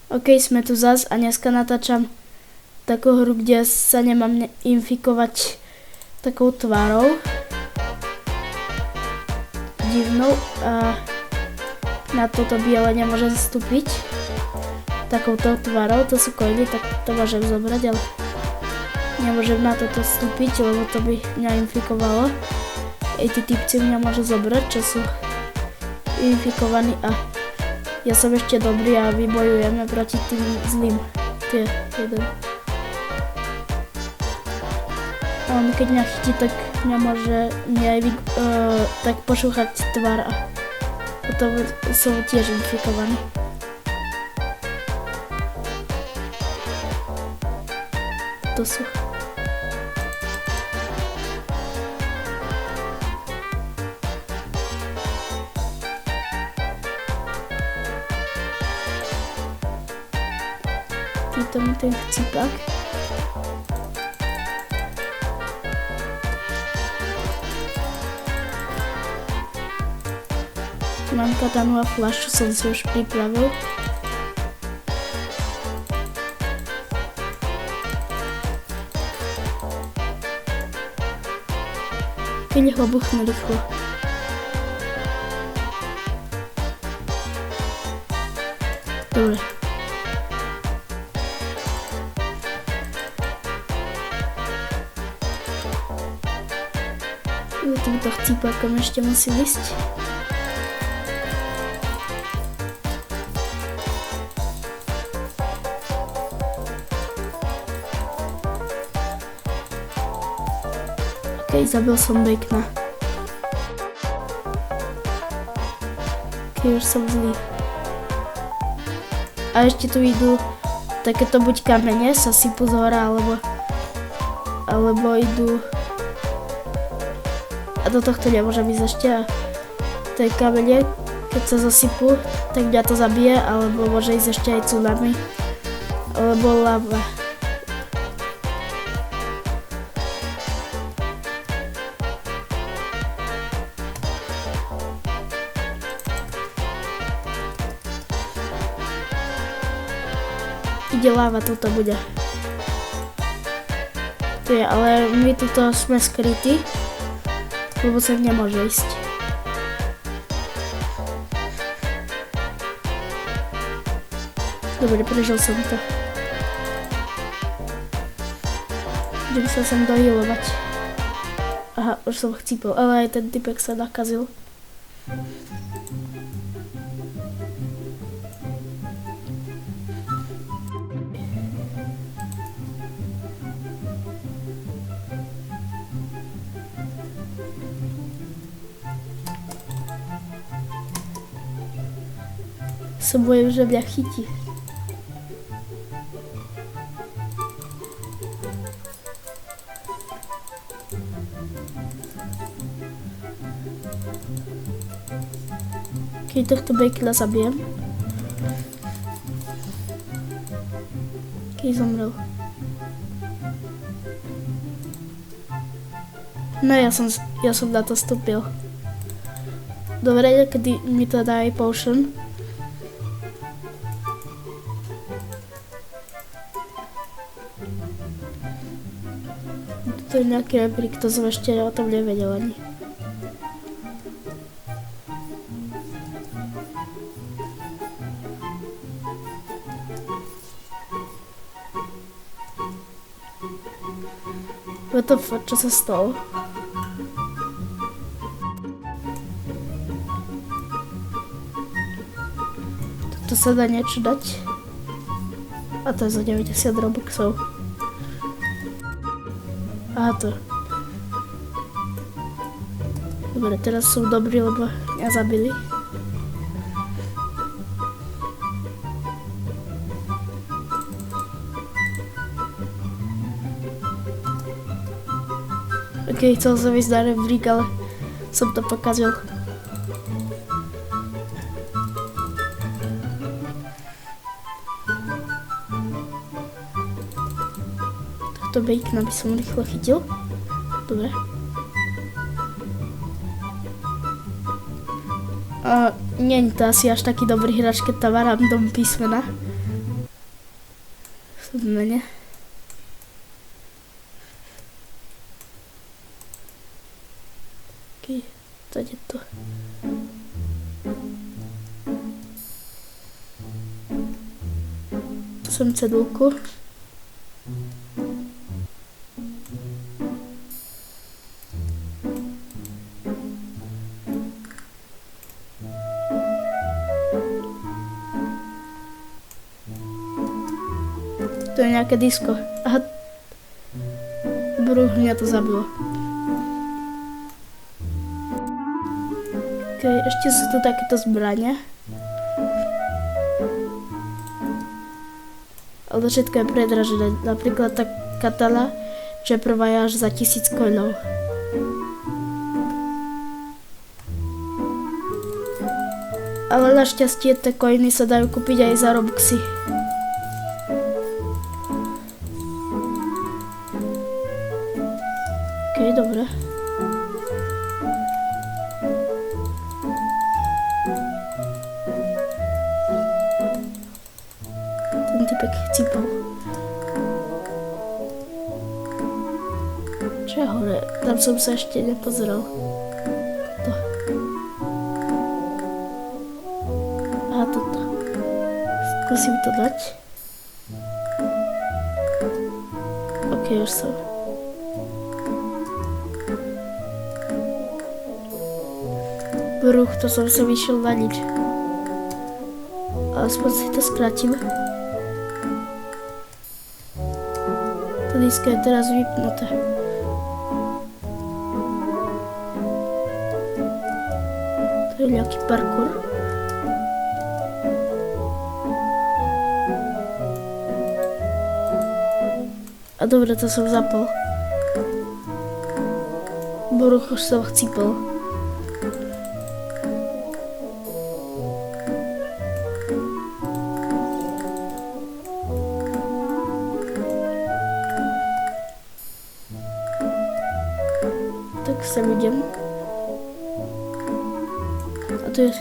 OK, sme tu zas a dneska natáčam takú hru, kde sa nemám infikovať takou tvárou divnou a na toto biele nemôžem vstúpiť takouto tvárou, to sú koiny, tak to môžem zobrať, ale nemôžem na toto vstúpiť, lebo to by mňa infikovalo. Tí typci mňa môžu zobrať, čo sú infikovaní a ja som ešte dobrý a vybojujeme proti tým zlým. Tie jeden. A on keď mňa chytí, tak mňa môže aj tak pošúchať tvár a potom som tiež infikovaný. To sú. Týto mi ten chcípak. Mám katanu a fľašu, som si už pripravil. Keď ho buchnu rýchlo. Dobre. Týmto chcípakom ešte musí ísť. OK, zabil som Bacona. OK, už som zlý. A ešte tu idú takéto buď kamene sa sypú z hora, alebo idú. A do tohto nemôžem ísť ešte a tie kamene, keď sa zasypú, tak mňa to zabije, alebo môže ísť ešte aj tsunami, alebo lava. Ide lava, toto bude. To je, ale my tuto sme skrytí. Lebo sa nemôže ísť. Dobre, prežil som to. Idem sa sem dohealovať. Aha, už som chcípol, ale aj ten typek sa nakazil. Sa bojím, že mňa chytí. Keď tohto Bacona zabijem. Keď zomrel. No ja som na to vstúpil. Dobre, kedy mi to dá aj potion. To je nejaký reprík, to som ešte o tom nevedel ani. WTF, čo sa stalo? To sa dá niečo dať? A to je za 90 robuxov. Aha, to. Dobre, teraz som dobrý, lebo mňa zabili. OK, chcel som ísť na rebrík, ale som to pokazil. To Bacona by som rýchlo chytil. Dobre. Nie je to asi až taký dobrý hráč, keď tam má random písmena. v mene. Okay, tady to. Tu jsem cedulku. To je nějaké disko. Aha. Mě to zabilo. Okay, ještě jsou tu takéto zbraně. Ale všetko je predražené. Napríklad tá katana, čo je prvá je až za 1000 coinov. Ale našťastie tie coiny sa dajú kúpiť aj za Robuxy. Okej, dobre. Ten typek cípal. Čo je hore? Tam som sa ešte nepozeral. To. Aha, toto. Skúsim to dať. Ok, už som. Bruch, to som sa vyšiel na nič. Aspoň si to skrátim. To disko je teraz vypnuté. To je nejaký parkour. A dobre, to som zapol. Bruch už som chcípal. Tak sem idem. A to je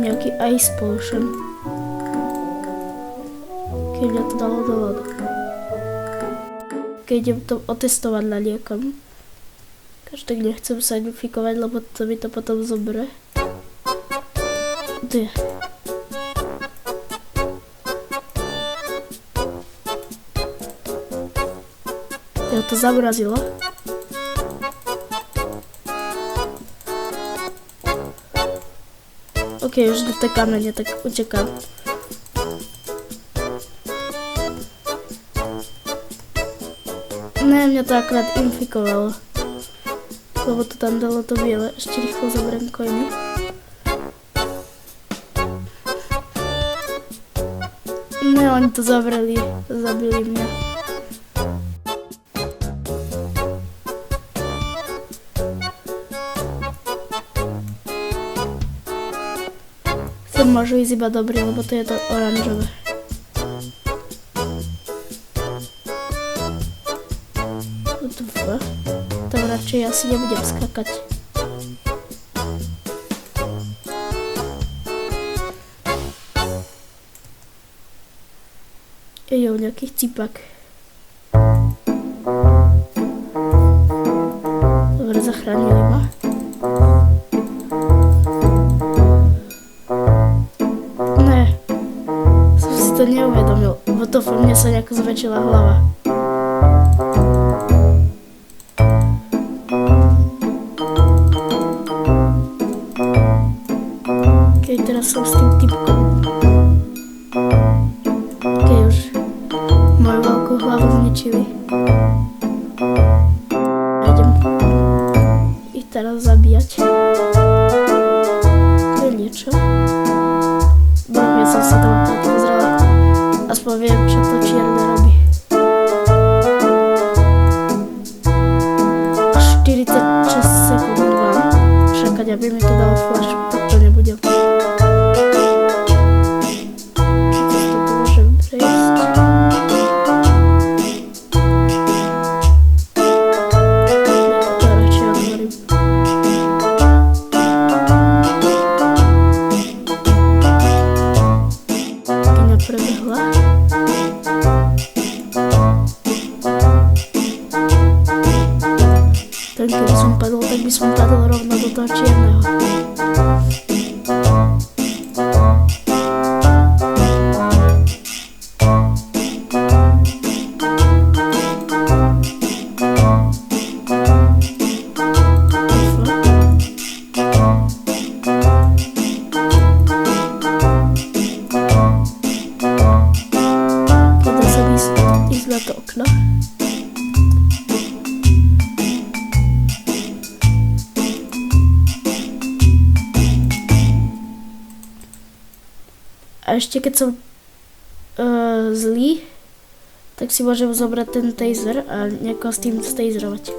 nejaký ice potion. Keď mňa to dalo do vody. Keď idem to otestovať na liekom. Každý nechcem sa infikovať, lebo to mi to potom zoberie. Tu je. Jo, to zamrazilo. Ok, už do té kamene, tak utekám. Ne, mňa to akorát infikovalo. Lebo to tam dalo to biele. Ešte rýchlo zoberiem coiny. Ne, oni to zavreli. Zabili mňa. Môžu ísť iba dobrý, lebo to je to oranžové. Tam radšej asi nebudem skakať. Jo, nejaký chcípak. Dobre, zachránili ma. To neuvedomil, lebo to v mne sa nejako zväčšila hlava. Keď teraz som s tým typkom. Keď už moju veľkú hlavu zničili. Idem ich teraz zabíjať. To je niečo. Ja som sa tam pozrela. Aspoň viem, čo to čierne robí. 46 sekúnd mám čakať, aby mi to dalo flash, tak to nebudem. Toto môžem prejsť. To radšej otvorím. Kina prebehla. by som padol rovno do toho čierneho. To okno. A ešte keď som zlý, tak si môžem zobrať ten taser a niekoho s tým staserovať.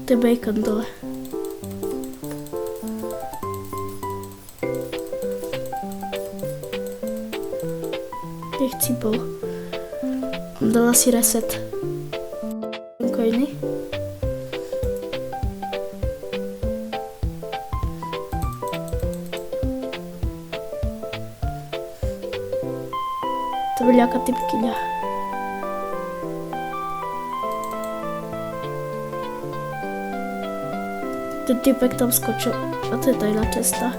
To je bacon dole. Jak cípol. Dala si reset. Coiny. To byly jaká typkyňa. Ten typek tam skočil. A to je tajná cesta.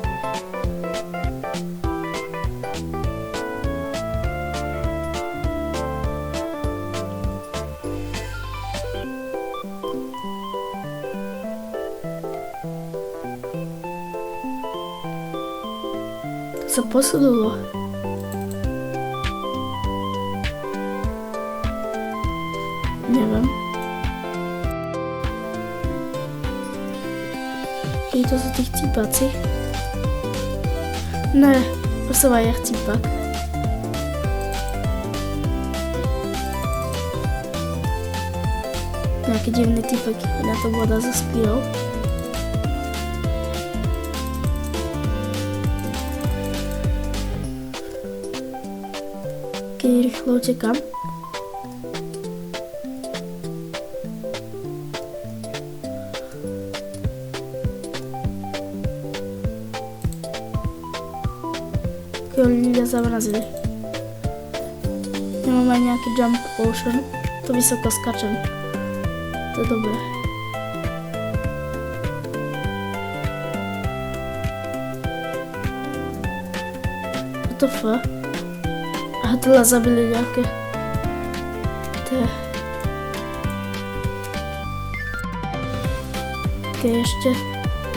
Sa posunulo. Neviem. I to sú tých cípaci. Ne, to som aj ja chcípak. Nejaký divný typek na to voda zaspíval. Rýchlo utekám. Ľudia zamrazili. Ja mám aj nejaký jump potion. To vysoko skačem. To je dobré. What the fuck? A tohle zabili nejaké. Okay, ešte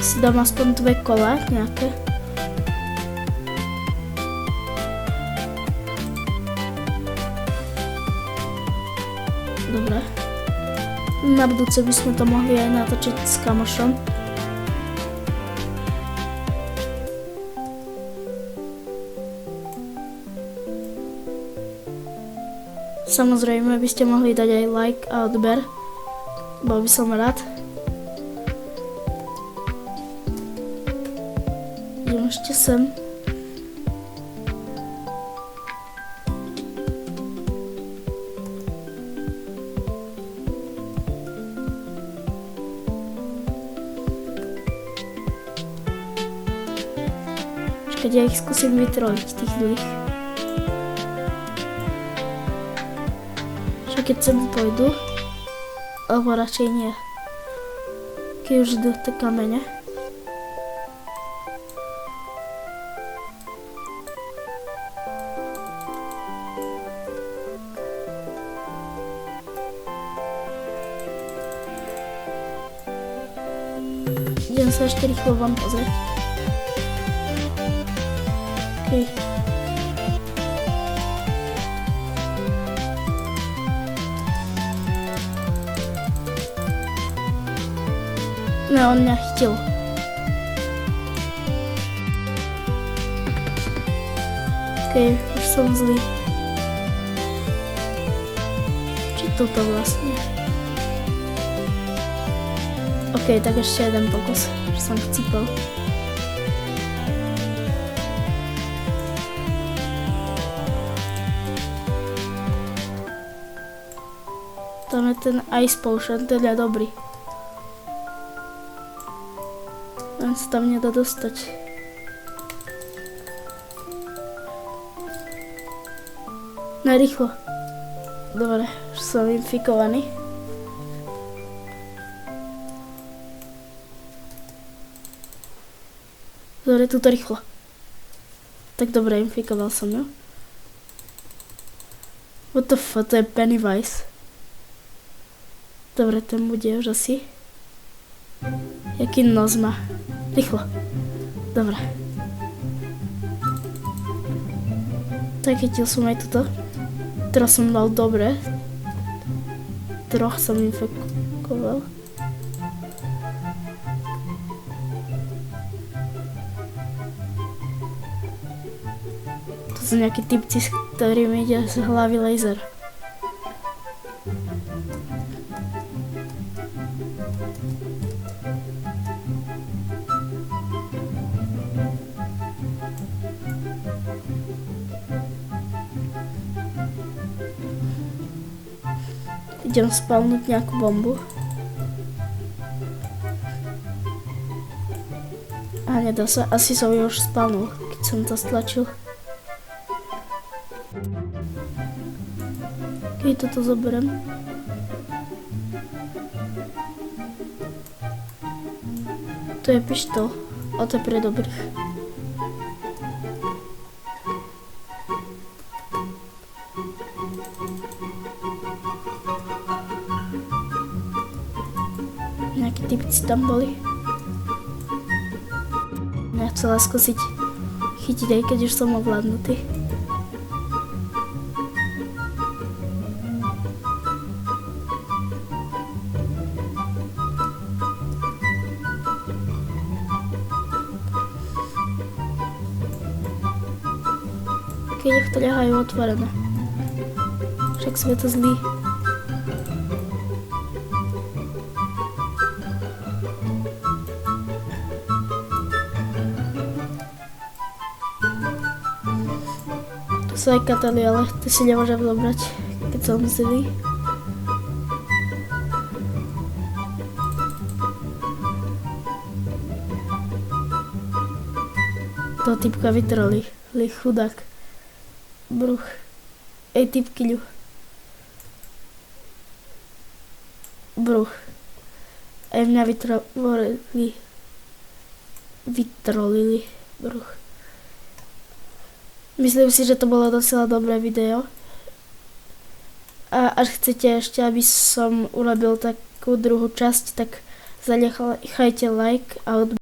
si dám aspoň 2 kola nejaké. Dobre. Na budúce by sme to mohli aj natočiť s kamošom. Samozrejme by ste mohli dať aj like a odber. Bol by som rád. Idem ešte sem. Počkať, ja ich skúsim vytroliť, tých zlých. Keď sem pôjdu, alebo radšej nie. Keď už idú tie kamene. Idem sa ešte rýchlo vám pozrieť. Okay. Ne, on mňa chytil. Okej, už som zlý. Či toto vlastne? Okej, tak ešte jeden pokus, že som chcípal. Tam je ten Ice Potion, ten je dobrý. Len sa tam nedá dostať. No rýchlo. Dobre, už som infikovaný. Dobre, tuto rýchlo. Tak dobre, infikoval som ju. What the fuck, to je Pennywise. Dobre, ten bude už asi. Jaký nos má. Rýchlo. Dobre. Tak chytil som aj toto. Teraz som mal dobre. Troch som infikoval. To sú nejakí typci, s ktorými ide z hlavy laser. Idem spalnúť nejakú bombu. A nedá sa, asi som ju už spalnul, keď som to stlačil. Keď toto zoberiem. To je pištol, a to je pre dobrých. Nejakí typci tam boli. Ja chcela skúsiť chytiť, aj keď už som ovládnutý. Keď nech to ľahajú otvorené. Však sme to zlí. Sú aj katany, ale to si nemôžem zobrať, keď som zlý. Toho typka vytroli, chudák. Bruch. Ej, typkyňu. Bruch. Aj mňa vytrolili. Bruch. Myslím si, že to bolo docela dobré video. A až chcete ešte, aby som urobil takú druhú časť, tak zanechajte like a odber.